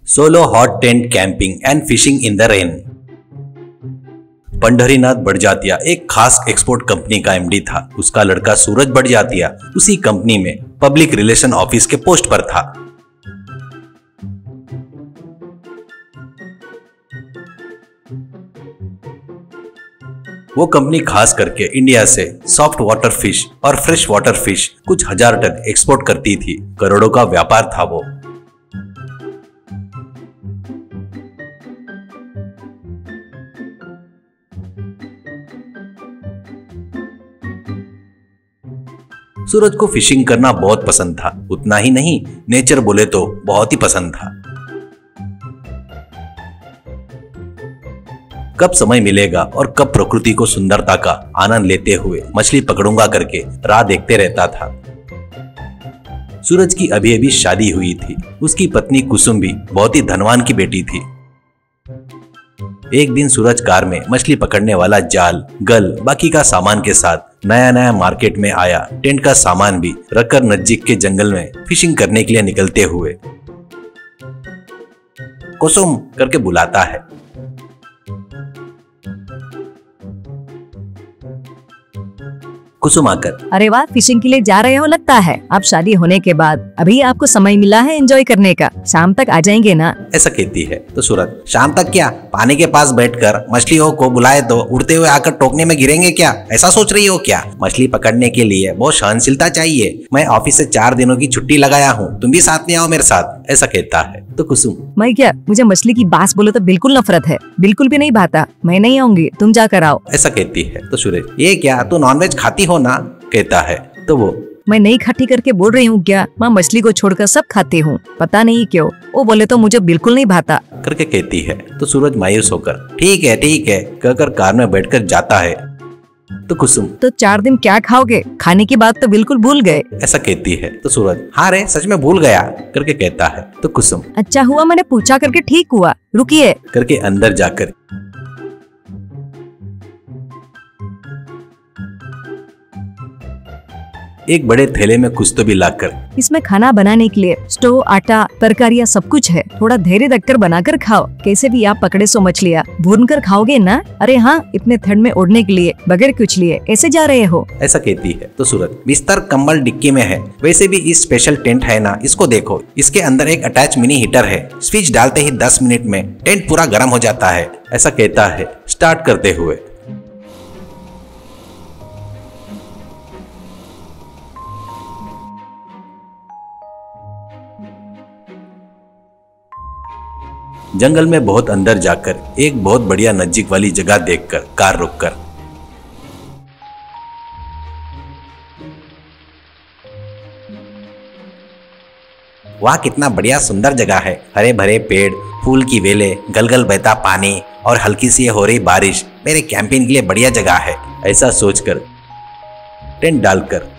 Solo hot tent camping and fishing in the rain. Pandharinath Barjatya एक खास export company का MD था। उसका लड़का सूरज बड़जात्या उसी कंपनी में पब्लिक रिलेशन ऑफिस के पोस्ट पर था। वो कंपनी खास करके इंडिया से सॉफ्ट वाटर फिश और फ्रेश वाटर फिश कुछ हजार टन एक्सपोर्ट करती थी। करोड़ों का व्यापार था वो। सूरज को फिशिंग करना बहुत पसंद था। उतना ही नहीं, नेचर बोले तो बहुत ही पसंद था। कब समय मिलेगा और कब प्रकृति को सुंदरता का आनंद लेते हुए मछली पकड़ूंगा करके राह देखते रहता था। सूरज की अभी अभी शादी हुई थी। उसकी पत्नी कुसुम भी बहुत ही धनवान की बेटी थी। एक दिन सूरज कार में मछली पकड़ने वाला जाल, गल, बाकी का सामान के साथ नया नया मार्केट में आया। टेंट का सामान भी रखकर नजदीक के जंगल में फिशिंग करने के लिए निकलते हुए कुसुम करके बुलाता है। कुसुम आकर, अरे वाह, फिशिंग के लिए जा रहे हो लगता है। अब शादी होने के बाद अभी आपको समय मिला है एंजॉय करने का। शाम तक आ जाएंगे ना? ऐसा कहती है तो सूरज, शाम तक क्या? पानी के पास बैठकर मछलियों को बुलाए तो उड़ते हुए आकर टोकने में गिरेंगे क्या? ऐसा सोच रही हो क्या? मछली पकड़ने के लिए बहुत सहनशीलता चाहिए। मैं ऑफिस से 4 दिनों की छुट्टी लगाया हूँ, तुम भी साथ में आओ मेरे साथ। ऐसा कहता है तो कुसुम, मैं क्या, मुझे मछली की बात बोलो तो बिल्कुल नफरत है। बिल्कुल भी नहीं भाता। मैं नहीं आऊंगी, तुम जाकर आओ। ऐसा कहती है तो सूरज, ये क्या, तू नॉनवेज खाती हो ना? कहता है तो वो, मैं नहीं खाती करके बोल रही हूँ क्या? मैं मछली को छोड़कर सब खाती हूँ, पता नहीं क्यों। वो बोले तो मुझे बिल्कुल नहीं भाता करके कहती है तो सूरज मायूस होकर ठीक है कहकर कार में बैठकर जाता है। तो कुसुम, तो 4 दिन क्या खाओगे? खाने की बात तो बिल्कुल भूल गए। ऐसा कहती है तो सूरज, हाँ रे सच में भूल गया करके कहता है तो कुसुम, अच्छा हुआ मैंने पूछा करके, ठीक हुआ, रुकिए करके अंदर जाकर एक बड़े थैले में कुछ तो भी लाकर, इसमें खाना बनाने के लिए स्टोव, आटा, तरकारियाँ सब कुछ है। थोड़ा धैर्य रखकर बनाकर खाओ। कैसे भी आप पकड़े सो मछलियाँ भून कर खाओगे ना? अरे हाँ, इतने ठंड में उड़ने के लिए बगैर कुछ लिए ऐसे जा रहे हो? ऐसा कहती है तो सूरज, बिस्तर कंबल डिक्की में है। वैसे भी इस स्पेशल टेंट है ना, इसको देखो, इसके अंदर एक अटैच मिनी हीटर है। स्विच डालते ही 10 मिनट में टेंट पूरा गर्म हो जाता है। ऐसा कहता है स्टार्ट करते हुए। जंगल में बहुत अंदर जाकर एक बहुत बढ़िया नजदीक वाली जगह देखकर कार रोककर, वाह कितना बढ़िया सुंदर जगह है। हरे भरे पेड़, फूल की वेले, गलगल बहता पानी और हल्की सी हो रही बारिश मेरे कैंपिंग के लिए बढ़िया जगह है। ऐसा सोचकर टेंट डालकर,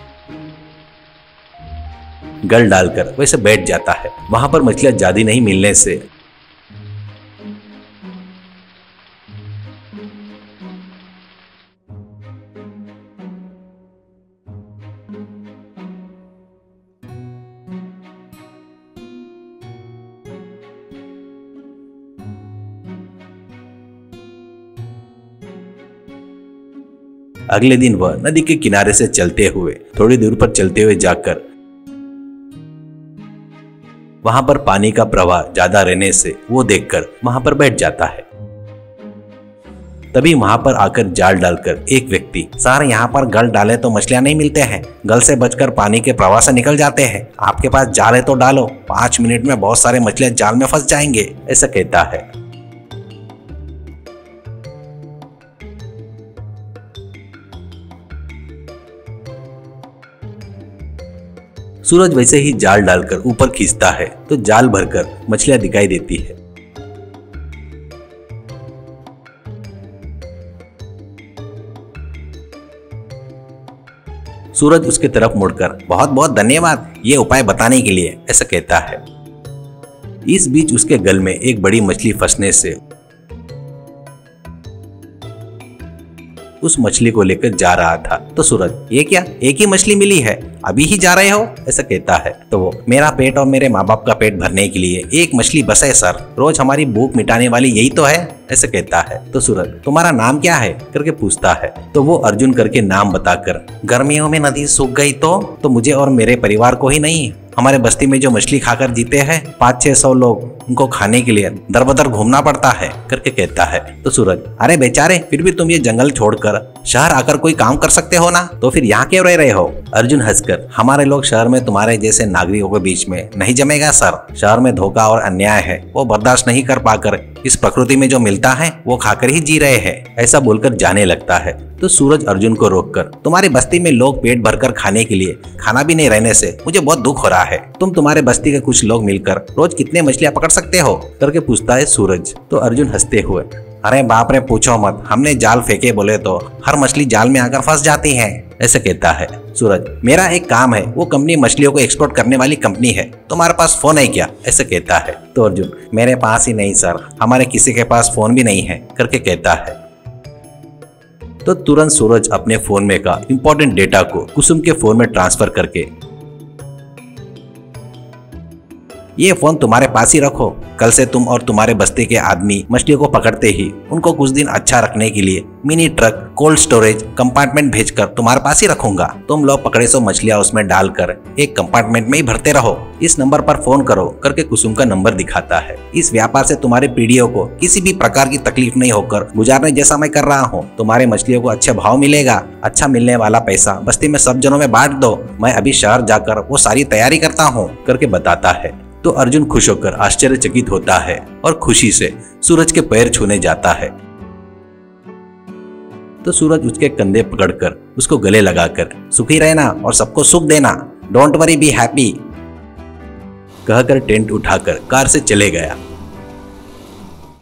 गल डालकर वैसे बैठ जाता है। वहां पर मछलियां ज्यादा नहीं मिलने से अगले दिन वह नदी के किनारे से चलते हुए थोड़ी दूर पर चलते हुए जाकर वहां पर पानी का प्रवाह ज्यादा रहने से वो देखकर वहां पर बैठ जाता है। तभी वहां पर आकर जाल डालकर एक व्यक्ति, सर यहाँ पर गल डाले तो मछलियां नहीं मिलते हैं, गल से बचकर पानी के प्रवाह से निकल जाते हैं। आपके पास जाल है तो डालो, 5 मिनट में बहुत सारे मछलियां जाल में फंस जाएंगे। ऐसा कहता है। सूरज वैसे ही जाल डालकर ऊपर खींचता है तो जाल भरकर मछलियां दिखाई देती है। सूरज उसके तरफ मुड़कर, बहुत बहुत धन्यवाद ये उपाय बताने के लिए, ऐसा कहता है। इस बीच उसके गल में एक बड़ी मछली फंसने से उस मछली को लेकर जा रहा था। तो सूरज, ये क्या, एक ही मछली मिली है? अभी ही जा रहे हो? ऐसा कहता है। तो वो, मेरा पेट और मेरे माँ बाप का पेट भरने के लिए एक मछली बस है सर, रोज हमारी भूख मिटाने वाली यही तो है, ऐसे कहता है। तो सूरज, तुम्हारा नाम क्या है करके पूछता है। तो वो अर्जुन करके नाम बताकर, गर्मियों में नदी सूख गई तो मुझे और मेरे परिवार को ही नहीं, हमारे बस्ती में जो मछली खाकर जीते हैं 500-600 लोग, उनको खाने के लिए दर बदर घूमना पड़ता है करके कहता है। तो सूरज, अरे बेचारे, फिर भी तुम ये जंगल छोड़कर शहर आकर कोई काम कर सकते हो ना, तो फिर यहाँ क्यों रह रहे हो? अर्जुन हंसकर, हमारे लोग शहर में तुम्हारे जैसे नागरिकों के बीच में नहीं जमेगा सर। शहर में धोखा और अन्याय है, वो बर्दाश्त नहीं कर पाकर इस प्रकृति में जो मिलता है वो खाकर ही जी रहे हैं, ऐसा बोलकर जाने लगता है। तो सूरज अर्जुन को रोककर, तुम्हारी बस्ती में लोग पेट भरकर खाने के लिए खाना भी नहीं रहने से मुझे बहुत दुख हो रहा है। तुम्हारे बस्ती के कुछ लोग मिलकर रोज कितने मछलियां पकड़ सकते हो करके पूछता है सूरज। तो अर्जुन हंसते हुए, अरे बाप रे पूछो मत, हमने जाल फेंके बोले तो हर मछली जाल में आकर फंस जाती है, ऐसे कहता है। सूरज, मेरा एक काम है, वो कंपनी मछलियों को एक्सपोर्ट करने वाली कंपनी है, तुम्हारे पास फोन है क्या, ऐसे कहता है। तो अर्जुन, मेरे पास ही नहीं सर, हमारे किसी के पास फोन भी नहीं है करके कहता है। तो तुरंत सूरज अपने फोन में का इंपॉर्टेंट डेटा को कुसुम के फोन में ट्रांसफर करके, ये फोन तुम्हारे पास ही रखो, कल से तुम और तुम्हारे बस्ती के आदमी मछलियों को पकड़ते ही उनको कुछ दिन अच्छा रखने के लिए mini truck, cold storage compartment भेजकर तुम्हारे पास ही रखूंगा। तुम लोग पकड़े सो मछलियां उसमें डालकर एक कंपार्टमेंट में ही भरते रहो, इस नंबर पर फोन करो करके कुसुम का नंबर दिखाता है। इस व्यापार से तुम्हारे पीढ़ियों को किसी भी प्रकार की तकलीफ नहीं होकर गुजारने जैसा मैं कर रहा हूँ। तुम्हारे मछलियों को अच्छा भाव मिलेगा, अच्छा मिलने वाला पैसा बस्ती में सब जनों में बांट दो, मैं अभी शहर जाकर वो सारी तैयारी करता हूँ करके बताता है। तो अर्जुन खुश होकर आश्चर्यचकित होता है और खुशी से सूरज के पैर छूने जाता है। तो सूरज उसके कंधे पकड़कर उसको गले लगाकर, सुखी रहना और सबको सुख देना, डोंट वरी बी हैप्पी कहकर टेंट उठाकर कार से चले गया।